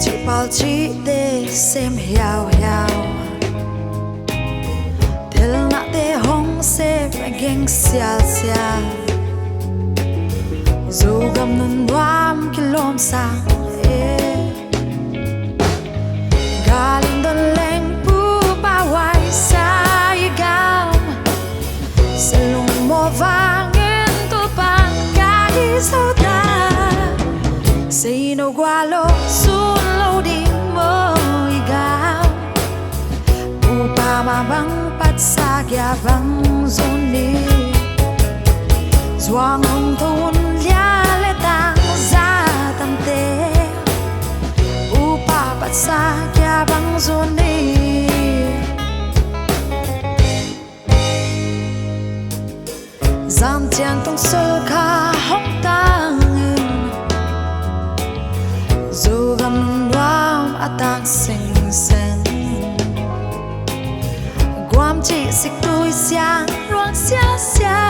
chỉ bảo chỉ để xem hiao hiao tel na te hong se geng sia sia dù gầm nun đoam kilom sang galing don leng pu pa wai sai gam selung mo vangin tu pang kai sauta say no gualo sun lo di mo igam upa mabang pat sa kya bang zoni Doang hong thun lia le tang za tam te upa pat sa kya bang zoni Zam tiang tong so ka hong tang Dù gầm đoam atang sing sen Guam chỉ xích đôi xiang loang xia xia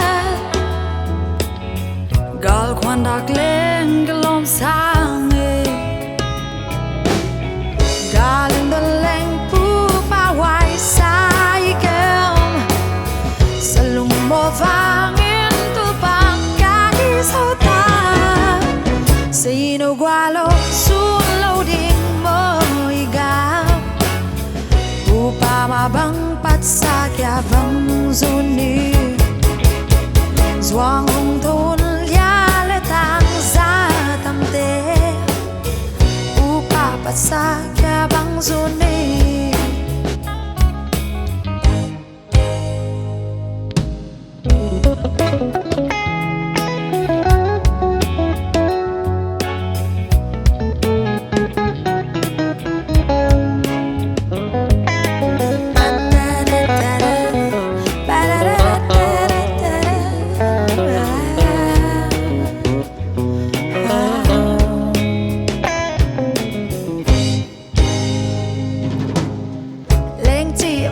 Gal quan đặc lên cái lom sang Galing đơn leng pu pa wai sai kem Sa lung mo vangin tu pang kai sao ta Say no gualo sun lo ding mo igam Upa mabang pat sa kya bang zoni Doang hong thun lia le tang za tam te Upa pat sa kya bang zoni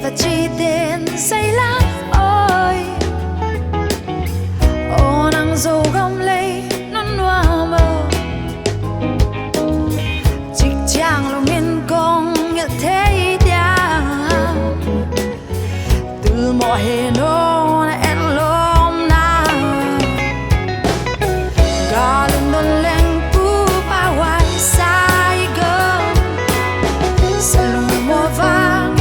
và chi tiền say lắm ôi ô nắng dâu gom lấy non noa mơ chích chàng lòng yên công như thế đa từ mọi hệ nô em lom na ga lên đơn lên pu pa wai sai gom salung mo vang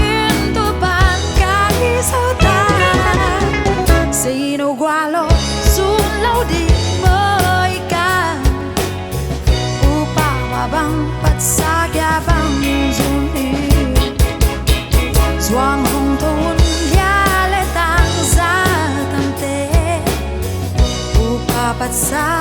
Say no gualo sun lo di mới ca Upa mabang pat sa kya bang zuni Doang hong thun lia le tang za tam te Upa pat sa